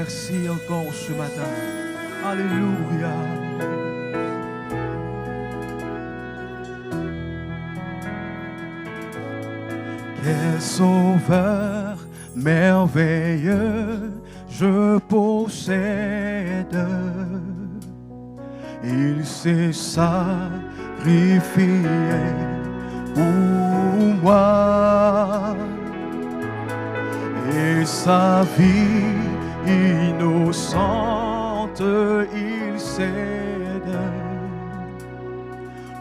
merci encore ce matin. Alléluia. Quel sauveur merveilleux je possède. Il s'est sacrifié pour moi. Et sa vie innocente, il cède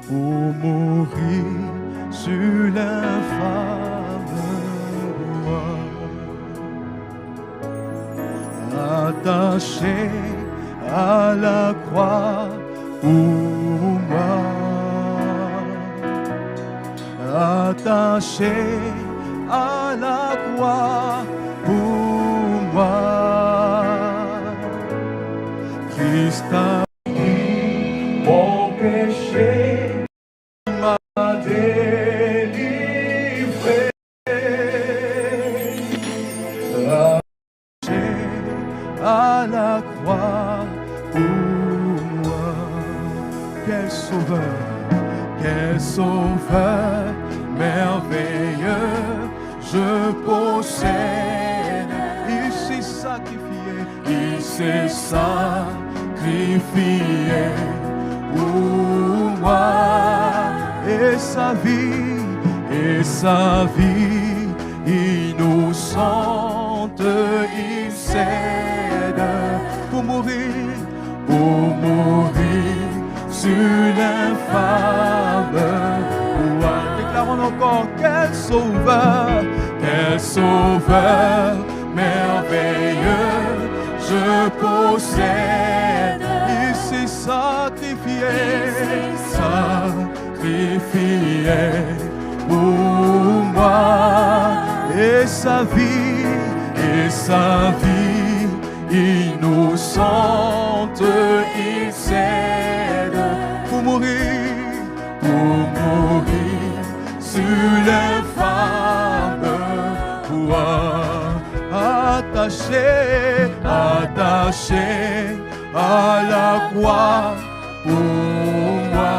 pour mourir sur l'infâme bois. Attaché à la croix pour moi, attaché à la croix pour moi. Christ a pris mon péché, m'a délivré. Attaché à la croix pour moi. Quel sauveur merveilleux je possède. Il s'est sacrifié pour moi. Et sa vie innocente, il cède pour mourir sur l'infâme bois. Déclarons encore, quel sauveur merveilleux je possède. Il s'est sacrifié pour moi. Et sa vie innocente, il cède pour mourir sur l'infâme bois. Attaché à la croix pour moi.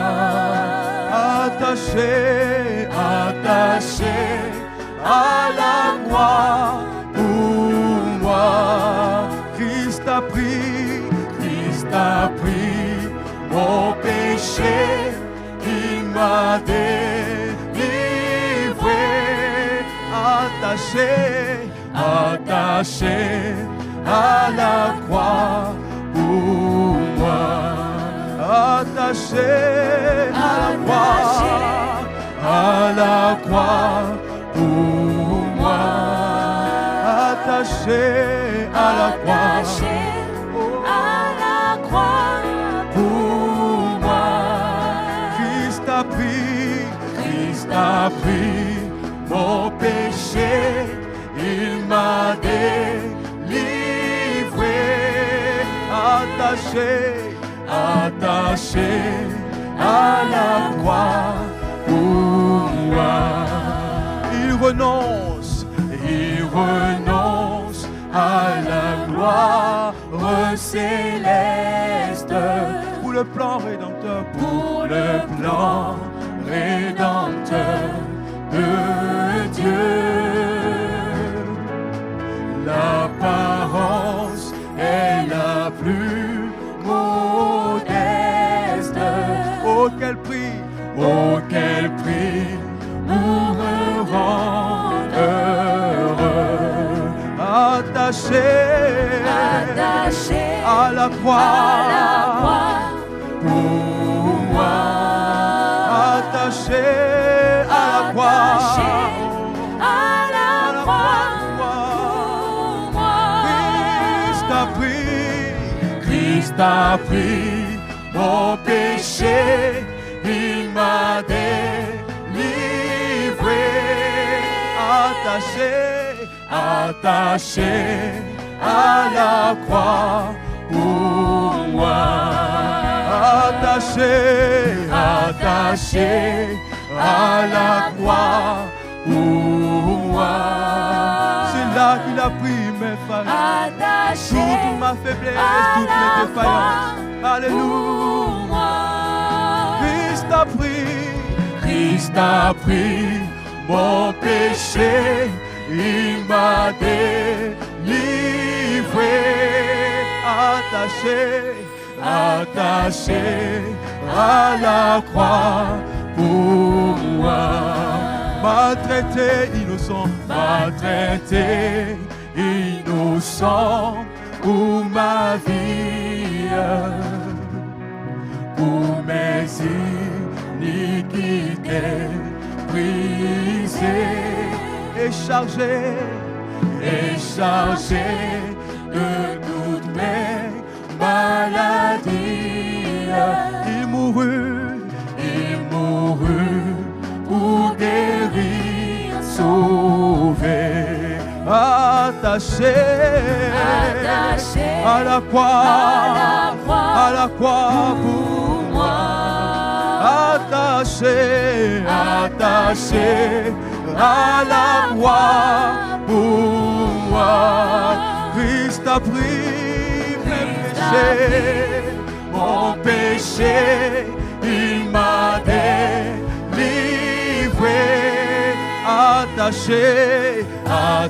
Attaché à la croix pour moi. Christ a pris mon péché, il m'a délivré. Attaché à la croix pour moi. Attaché à la croix pour moi. Attaché à la croix pour moi. Christ a pris mon péché, il m'a délivré. Attaché à la croix pour moi. Il renonce à la gloire céleste pour le plan rédempteur, de Dieu. L'apparence est la plus modeste. Oh quel prix pour me rendre heureux. Attaché à la croix pour moi. Attaché à la croix pour moi. Christ a pris mon péché, il m'a délivré. Attaché à la croix pour moi. Attaché à la croix pour moi. C'est là qu'il a pris mes fragile, attaché toute ma faiblesse, toutes mes défaillances. Alléluia. Christ a pris mon péché, il m'a délivré. Attaché à la croix pour moi. Maltraité, innocent pour ma vie, pour mes iniquités brisées et chargé de toutes mes maladies. Il mourut pour guérir, sauver, attaché à la croix pour moi. Attaché à la croix pour moi. Christ a pris mon péché, il m'a délivré. Attaché à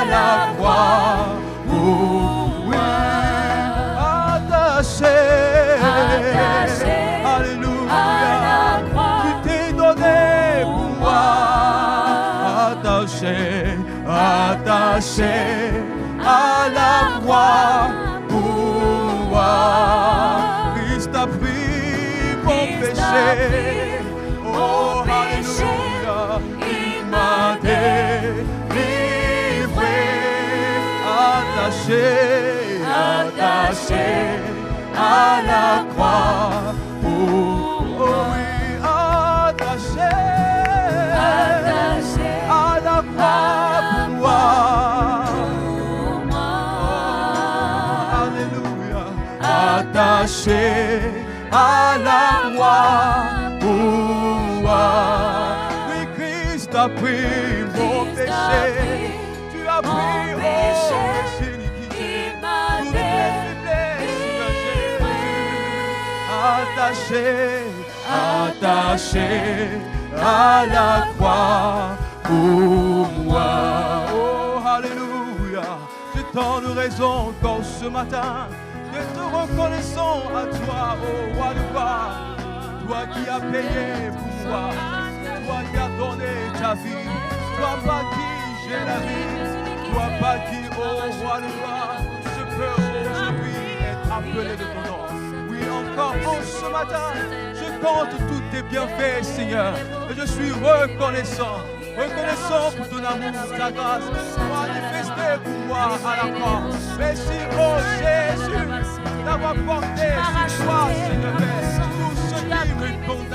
la croix pour moi. Attaché, alléluia, tu t'es donné pour moi. Attaché à la croix pour moi. Christ a pris mon péché. Oh, alléluia, il m'a délivré. Attaché à la croix pour oui, attaché à la croix pour moi. Alléluia, attaché à la croix pour moi. Oui, Christ a pris mon péché. Tu as pris mon péché. Attaché à la croix pour moi. Oh, alléluia. J'ai tant de raisons encore ce matin d'être reconnaissant à toi, oh roi de gloire. Toi qui as payé pour moi, toi qui as donné ta vie, toi par qui j'ai la vie, toi par qui, oh roi de gloire, je peux aujourd'hui être appelé de ton nom. Encore ce matin, je compte tous tes bienfaits, Seigneur, et je suis reconnaissant pour ton amour, ta grâce, manifesté pour moi à la croix. Merci, oh Jésus, d'avoir porté sur toi, Seigneur, tout ce qui me compte.